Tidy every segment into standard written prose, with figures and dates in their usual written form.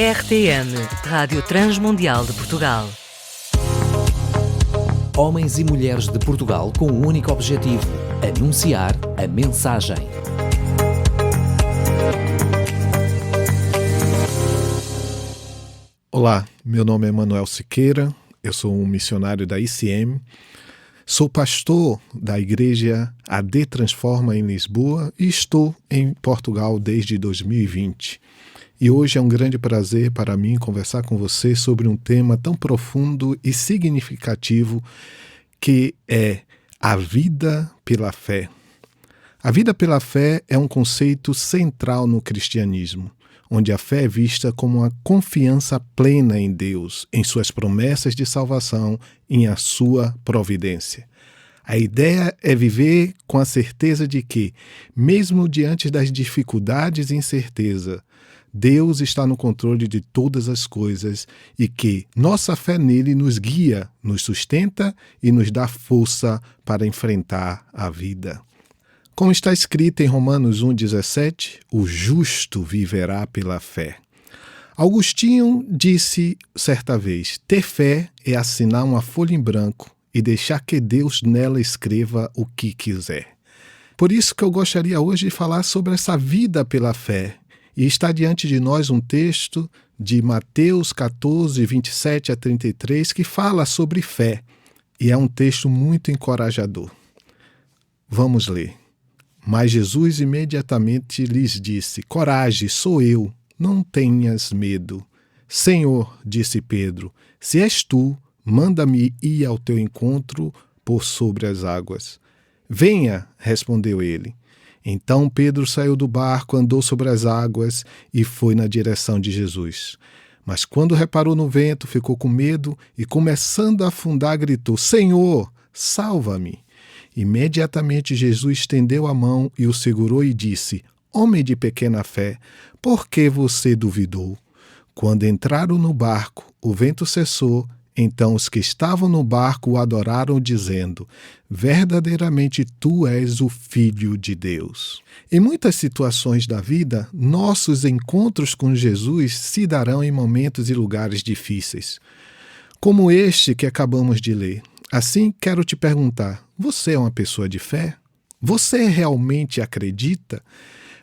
RTM, Rádio Transmundial de Portugal. Homens e mulheres de Portugal com um único objetivo: anunciar a mensagem. Olá, meu nome é Manuel Siqueira, eu sou um missionário da ICM, sou pastor da igreja AD Transforma em Lisboa e estou em Portugal desde 2020. E hoje é um grande prazer para mim conversar com você sobre um tema tão profundo e significativo que é a vida pela fé. A vida pela fé é um conceito central no cristianismo, onde a fé é vista como uma confiança plena em Deus, em suas promessas de salvação e em sua providência. A ideia é viver com a certeza de que, mesmo diante das dificuldades e incerteza, Deus está no controle de todas as coisas e que nossa fé nele nos guia, nos sustenta e nos dá força para enfrentar a vida. Como está escrito em Romanos 1,17, o justo viverá pela fé. Augustinho disse certa vez: ter fé é assinar uma folha em branco e deixar que Deus nela escreva o que quiser. Por isso que eu gostaria hoje de falar sobre essa vida pela fé. E está diante de nós um texto de Mateus 14, 27 a 33, que fala sobre fé. E é um texto muito encorajador. Vamos ler. Mas Jesus imediatamente lhes disse: coragem, sou eu, não tenhas medo. Senhor, disse Pedro, se és tu, manda-me ir ao teu encontro por sobre as águas. Venha, respondeu ele. Então Pedro saiu do barco, andou sobre as águas e foi na direção de Jesus. Mas quando reparou no vento, ficou com medo e, começando a afundar, gritou: Senhor, salva-me! Imediatamente Jesus estendeu a mão e o segurou e disse: Homem de pequena fé, por que você duvidou? Quando entraram no barco, o vento cessou. Então os que estavam no barco o adoraram, dizendo: verdadeiramente tu és o Filho de Deus. Em muitas situações da vida, nossos encontros com Jesus se darão em momentos e lugares difíceis, como este que acabamos de ler. Assim, quero te perguntar: você é uma pessoa de fé? Você realmente acredita?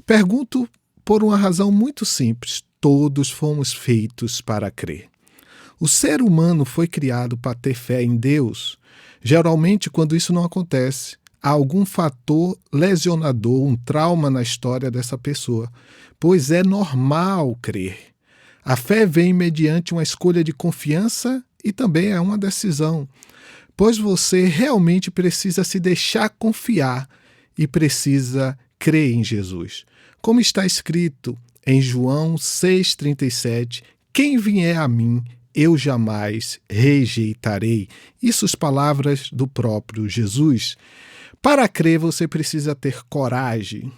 Pergunto por uma razão muito simples: todos fomos feitos para crer. O ser humano foi criado para ter fé em Deus. Geralmente, quando isso não acontece, há algum fator lesionador, um trauma na história dessa pessoa, pois é normal crer. A fé vem mediante uma escolha de confiança e também é uma decisão, pois você realmente precisa se deixar confiar e precisa crer em Jesus. Como está escrito em João 6,37, quem vier a mim, eu jamais rejeitarei. Isso as palavras do próprio Jesus. Para crer, você precisa ter coragem.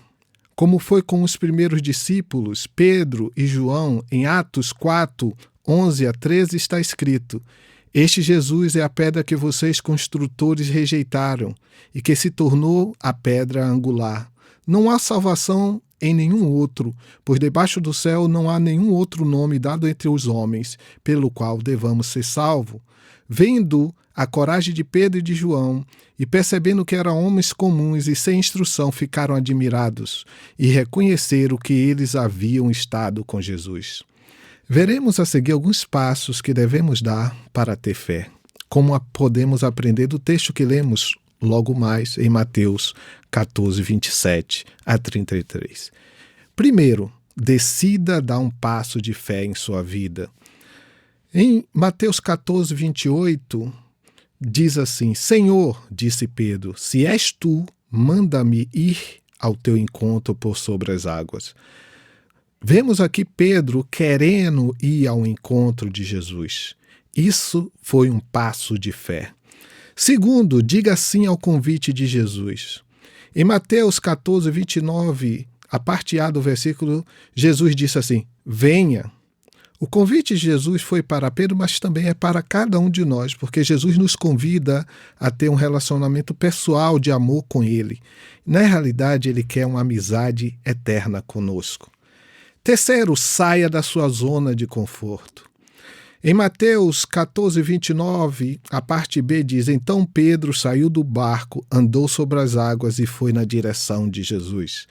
Como foi com os primeiros discípulos, Pedro e João, em Atos 4, 11 a 13, está escrito: este Jesus é a pedra que vocês construtores rejeitaram e que se tornou a pedra angular. Não há salvação em nenhum outro, pois debaixo do céu não há nenhum outro nome dado entre os homens, pelo qual devamos ser salvos. Vendo a coragem de Pedro e de João, e percebendo que eram homens comuns e sem instrução, ficaram admirados e reconheceram que eles haviam estado com Jesus. Veremos a seguir alguns passos que devemos dar para ter fé, como podemos aprender do texto que lemos logo mais em Mateus 14, 27 a 33. Primeiro, decida dar um passo de fé em sua vida. Em Mateus 14, 28, diz assim: Senhor, disse Pedro, se és tu, manda-me ir ao teu encontro por sobre as águas. Vemos aqui Pedro querendo ir ao encontro de Jesus. Isso foi um passo de fé. Segundo, diga sim ao convite de Jesus. Em Mateus 14, 29, a parte A do versículo, Jesus disse assim: venha. O convite de Jesus foi para Pedro, mas também é para cada um de nós, porque Jesus nos convida a ter um relacionamento pessoal de amor com Ele. Na realidade, Ele quer uma amizade eterna conosco. Terceiro, saia da sua zona de conforto. Em Mateus 14, 29, a parte B diz: Então Pedro saiu do barco, andou sobre as águas e foi na direção de Jesus.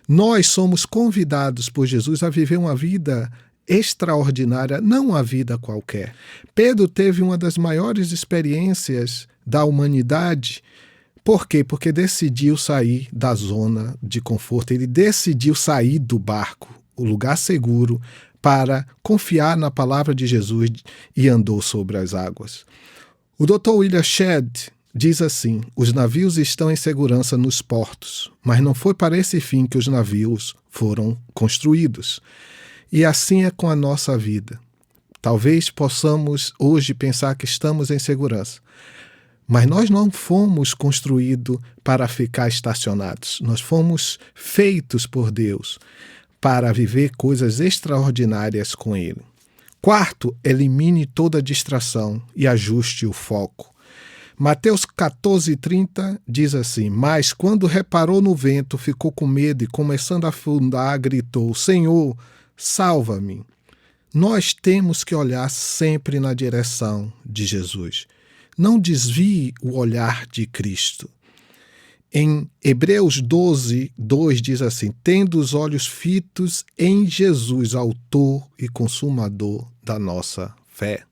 Nós somos convidados por Jesus a viver uma vida extraordinária, não uma vida qualquer. Pedro teve uma das maiores experiências da humanidade. Por quê? Porque decidiu sair da zona de conforto. Ele decidiu sair do barco, o lugar seguro, para confiar na palavra de Jesus e andou sobre as águas. O Dr. William Shedd diz assim: os navios estão em segurança nos portos, mas não foi para esse fim que os navios foram construídos. E assim é com a nossa vida. Talvez possamos hoje pensar que estamos em segurança, mas nós não fomos construídos para ficar estacionados. Nós fomos feitos por Deus para viver coisas extraordinárias com Ele. Quarto, elimine toda distração e ajuste o foco. Mateus 14:30 diz assim: Mas quando reparou no vento, ficou com medo e, começando a afundar, gritou: Senhor, salva-me. Nós temos que olhar sempre na direção de Jesus. Não desvie o olhar de Cristo. Em Hebreus 12:2 diz assim: tendo os olhos fitos em Jesus, autor e consumador da nossa fé.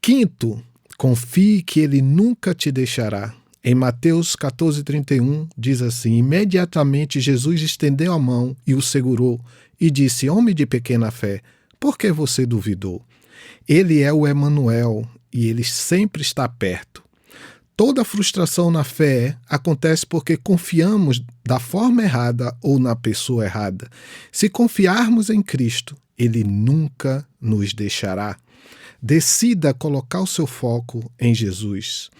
Quinto, confie que Ele nunca te deixará. Em Mateus 14:31 diz assim: imediatamente Jesus estendeu a mão e o segurou e disse: homem de pequena fé, por que você duvidou? Ele é o Emanuel e Ele sempre está perto. Toda frustração na fé acontece porque confiamos da forma errada ou na pessoa errada. Se confiarmos em Cristo, Ele nunca nos deixará. Decida colocar o seu foco em Jesus.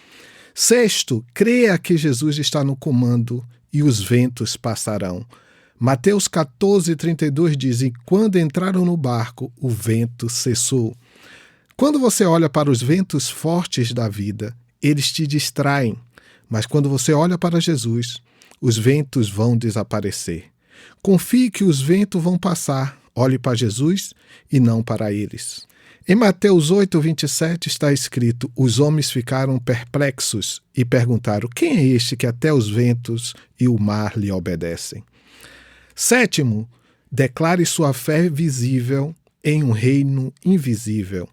Sexto, creia que Jesus está no comando e os ventos passarão. Mateus 14:32 diz: e quando entraram no barco, o vento cessou. Quando você olha para os ventos fortes da vida, eles te distraem, mas quando você olha para Jesus, os ventos vão desaparecer. Confie que os ventos vão passar, olhe para Jesus e não para eles. Em Mateus 8:27 está escrito: os homens ficaram perplexos e perguntaram: quem é este que até os ventos e o mar lhe obedecem? Sétimo, declare sua fé visível em um reino invisível.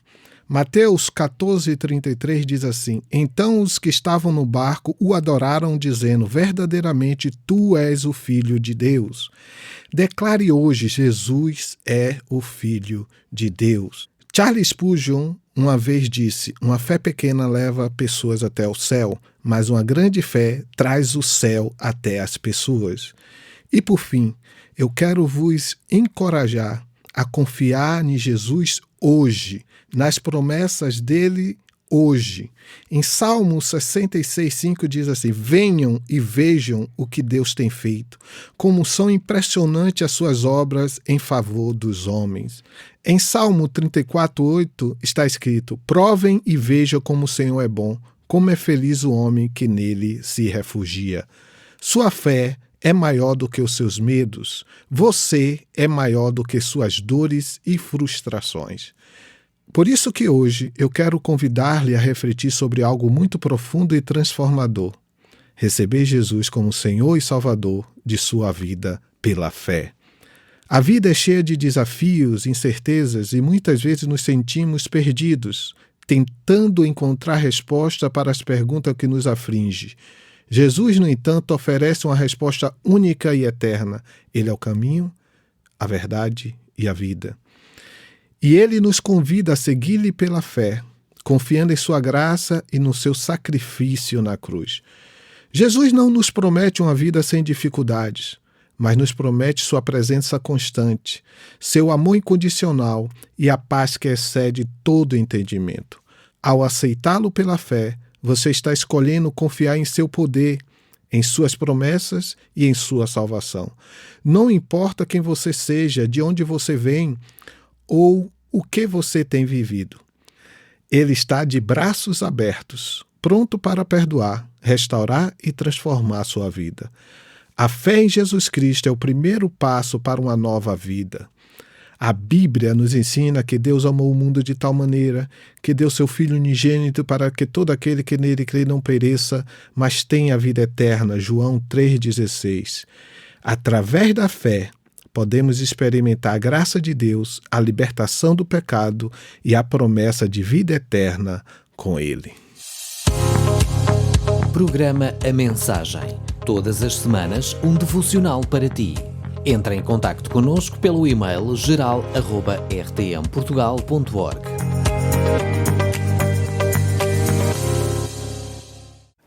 Mateus 14:33 diz assim: então os que estavam no barco o adoraram, dizendo: verdadeiramente tu és o Filho de Deus. Declare hoje: Jesus é o Filho de Deus. Charles Spurgeon uma vez disse: uma fé pequena leva pessoas até o céu, mas uma grande fé traz o céu até as pessoas. E por fim, eu quero vos encorajar a confiar em Jesus hoje, nas promessas dele hoje. Em Salmo 66:5 diz assim: venham e vejam o que Deus tem feito, como são impressionantes as suas obras em favor dos homens. Em Salmo 34:8 está escrito: provem e vejam como o Senhor é bom, como é feliz o homem que nele se refugia. Sua fé é maior do que os seus medos. Você é maior do que suas dores e frustrações. Por isso que hoje eu quero convidar-lhe a refletir sobre algo muito profundo e transformador. Receber Jesus como Senhor e Salvador de sua vida pela fé. A vida é cheia de desafios, incertezas e muitas vezes nos sentimos perdidos, tentando encontrar resposta para as perguntas que nos afligem. Jesus, no entanto, oferece uma resposta única e eterna. Ele é o caminho, a verdade e a vida. E Ele nos convida a seguir-lhe pela fé, confiando em sua graça e no seu sacrifício na cruz. Jesus não nos promete uma vida sem dificuldades, mas nos promete sua presença constante, seu amor incondicional e a paz que excede todo entendimento. Ao aceitá-lo pela fé, você está escolhendo confiar em seu poder, em suas promessas e em sua salvação. Não importa quem você seja, de onde você vem ou o que você tem vivido. Ele está de braços abertos, pronto para perdoar, restaurar e transformar sua vida. A fé em Jesus Cristo é o primeiro passo para uma nova vida. A Bíblia nos ensina que Deus amou o mundo de tal maneira que deu seu Filho unigênito para que todo aquele que nele crê não pereça, mas tenha a vida eterna. João 3,16. Através da fé, podemos experimentar a graça de Deus, a libertação do pecado e a promessa de vida eterna com Ele. Programa A Mensagem. Todas as semanas, um devocional para ti. Entre em contacto connosco pelo e-mail geral@rtmportugal.org.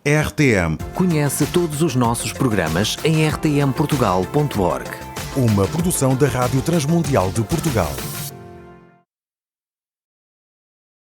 RTM, Conhece todos os nossos programas em rtmportugal.org. uma produção da Rádio Transmundial de Portugal.